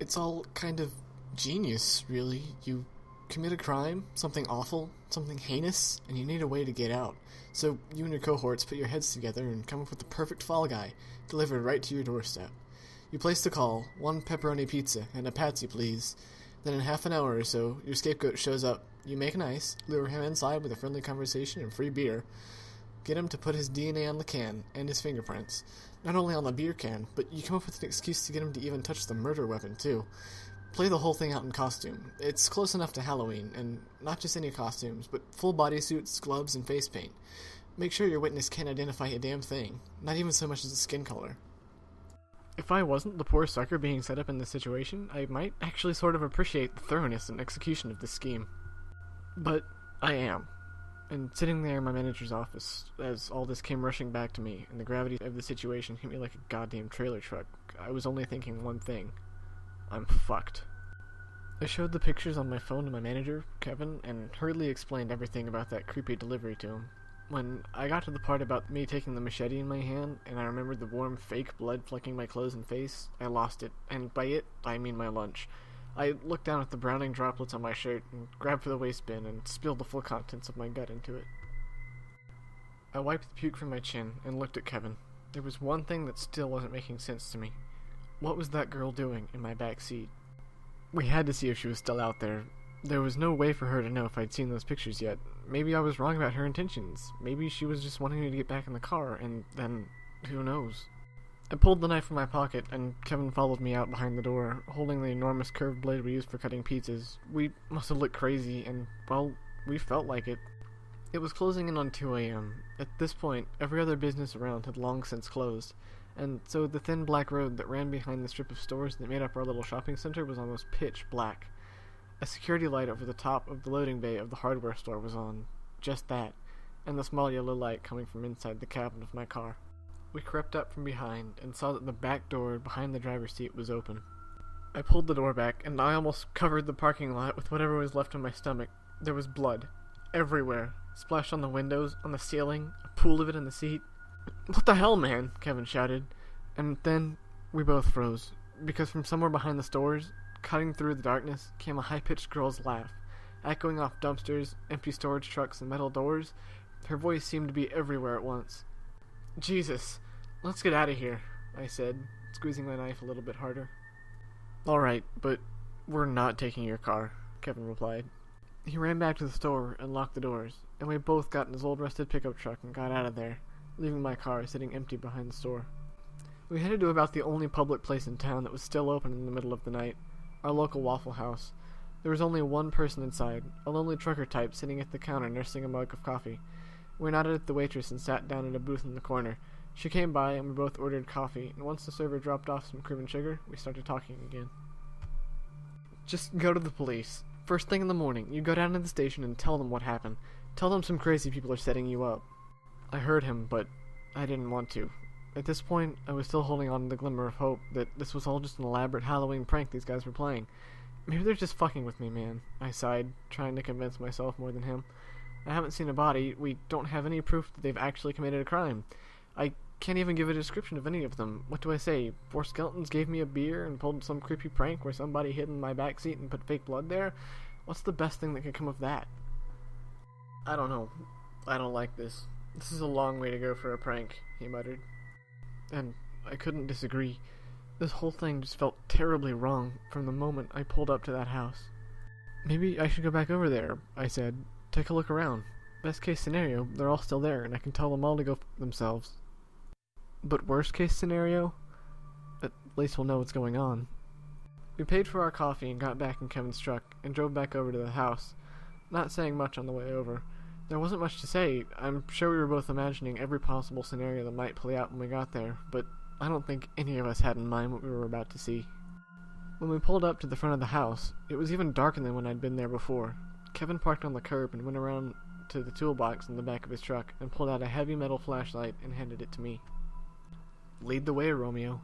It's all kind of genius, really. You commit a crime, something awful, something heinous, and you need a way to get out. So you and your cohorts put your heads together and come up with the perfect fall guy, delivered right to your doorstep. You place the call, one pepperoni pizza and a patsy, please. Then in half an hour or so, your scapegoat shows up. You make an ice, lure him inside with a friendly conversation and free beer. Get him to put his DNA on the can and his fingerprints. Not only on the beer can, but you come up with an excuse to get him to even touch the murder weapon, too. Play the whole thing out in costume. It's close enough to Halloween, and not just any costumes, but full bodysuits, gloves, and face paint. Make sure your witness can't identify a damn thing, not even so much as the skin color. If I wasn't the poor sucker being set up in this situation, I might actually sort of appreciate the thoroughness and execution of this scheme. But I am. And sitting there in my manager's office, as all this came rushing back to me, and the gravity of the situation hit me like a goddamn trailer truck, I was only thinking one thing. I'm fucked. I showed the pictures on my phone to my manager, Kevin, and hurriedly explained everything about that creepy delivery to him. When I got to the part about me taking the machete in my hand, and I remembered the warm, fake blood flecking my clothes and face, I lost it, and by it, I mean my lunch. I looked down at the browning droplets on my shirt and grabbed for the waste bin and spilled the full contents of my gut into it. I wiped the puke from my chin and looked at Kevin. There was one thing that still wasn't making sense to me. What was that girl doing in my back seat? We had to see if she was still out there. There was no way for her to know if I'd seen those pictures yet. Maybe I was wrong about her intentions. Maybe she was just wanting me to get back in the car, and then, who knows? I pulled the knife from my pocket, and Kevin followed me out behind the door, holding the enormous curved blade we used for cutting pizzas. We must have looked crazy, and, well, we felt like it. It was closing in on 2 a.m. At this point, every other business around had long since closed, and so the thin black road that ran behind the strip of stores that made up our little shopping center was almost pitch black. A security light over the top of the loading bay of the hardware store was on. Just that, and the small yellow light coming from inside the cabin of my car. We crept up from behind and saw that the back door behind the driver's seat was open. I pulled the door back, and I almost covered the parking lot with whatever was left in my stomach. There was blood. Everywhere. Splashed on the windows, on the ceiling, a pool of it in the seat. "What the hell, man?" Kevin shouted. And then we both froze, because from somewhere behind the stores, cutting through the darkness, came a high-pitched girl's laugh, echoing off dumpsters, empty storage trucks, and metal doors. Her voice seemed to be everywhere at once. "Jesus, let's get out of here," I said, squeezing my knife a little bit harder. "Alright, but we're not taking your car," Kevin replied. He ran back to the store and locked the doors, and we both got in his old rusted pickup truck and got out of there, leaving my car sitting empty behind the store. We headed to about the only public place in town that was still open in the middle of the night, our local Waffle House. There was only one person inside, a lonely trucker type sitting at the counter nursing a mug of coffee. We nodded at the waitress and sat down at a booth in the corner. She came by and we both ordered coffee, and once the server dropped off some cream and sugar, we started talking again. "Just go to the police. First thing in the morning, you go down to the station and tell them what happened. Tell them some crazy people are setting you up." I heard him, but I didn't want to. At this point, I was still holding on to the glimmer of hope that this was all just an elaborate Halloween prank these guys were playing. Maybe they're just fucking with me, man, I sighed, trying to convince myself more than him. I haven't seen a body. We don't have any proof that they've actually committed a crime. I can't even give a description of any of them. What do I say? 4 skeletons gave me a beer and pulled some creepy prank where somebody hid in my backseat and put fake blood there? What's the best thing that could come of that? "I don't know. I don't like this. This is a long way to go for a prank," he muttered. And I couldn't disagree. This whole thing just felt terribly wrong from the moment I pulled up to that house. "Maybe I should go back over there," I said. "Take a look around. Best case scenario, they're all still there, and I can tell them all to go f themselves. But worst case scenario? At least we'll know what's going on." We paid for our coffee and got back in Kevin's truck, and drove back over to the house, not saying much on the way over. There wasn't much to say. I'm sure we were both imagining every possible scenario that might play out when we got there, but I don't think any of us had in mind what we were about to see. When we pulled up to the front of the house, it was even darker than when I'd been there before. Kevin parked on the curb and went around to the toolbox in the back of his truck and pulled out a heavy metal flashlight and handed it to me. "Lead the way, Romeo."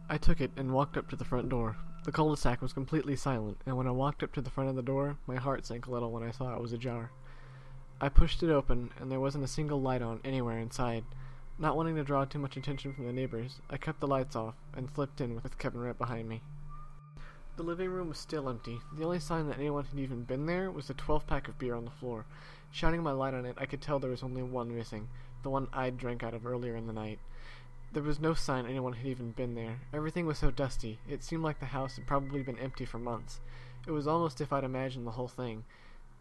I took it and walked up to the front door. The cul-de-sac was completely silent, and when I walked up to the front of the door, my heart sank a little when I saw it was ajar. I pushed it open, and there wasn't a single light on anywhere inside. Not wanting to draw too much attention from the neighbors, I cut the lights off and slipped in with Kevin right behind me. The living room was still empty. The only sign that anyone had even been there was the 12-pack of beer on the floor. Shining my light on it, I could tell there was only one missing, the one I'd drank out of earlier in the night. There was no sign anyone had even been there. Everything was so dusty. It seemed like the house had probably been empty for months. It was almost as if I'd imagined the whole thing.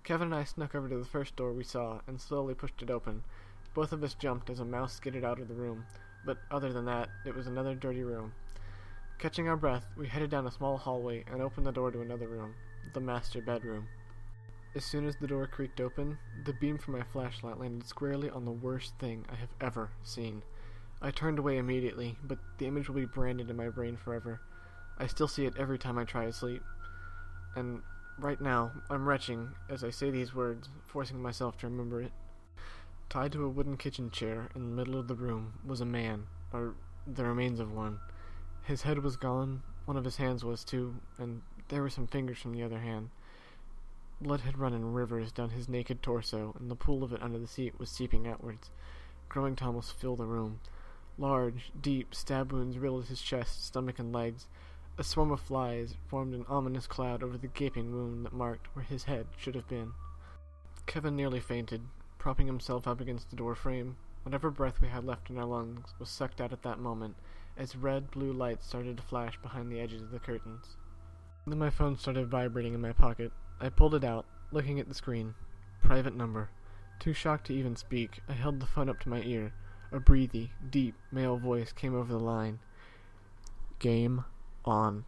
Kevin and I snuck over to the first door we saw and slowly pushed it open. Both of us jumped as a mouse skidded out of the room, but other than that, it was another dirty room. Catching our breath, we headed down a small hallway and opened the door to another room, the master bedroom. As soon as the door creaked open, the beam from my flashlight landed squarely on the worst thing I have ever seen. I turned away immediately, but the image will be branded in my brain forever. I still see it every time I try to sleep. And right now, I'm retching as I say these words, forcing myself to remember it. Tied to a wooden kitchen chair in the middle of the room was a man, or the remains of one. His head was gone, one of his hands was too, and there were some fingers from the other hand. Blood had run in rivers down his naked torso, and the pool of it under the seat was seeping outwards, growing to almost fill the room. Large, deep stab wounds riddled his chest, stomach, and legs. A swarm of flies formed an ominous cloud over the gaping wound that marked where his head should have been. Kevin nearly fainted, propping himself up against the door frame. Whatever breath we had left in our lungs was sucked out at that moment, as red-blue lights started to flash behind the edges of the curtains. Then my phone started vibrating in my pocket. I pulled it out, looking at the screen. Private number. Too shocked to even speak, I held the phone up to my ear. A breathy, deep, male voice came over the line. Game on.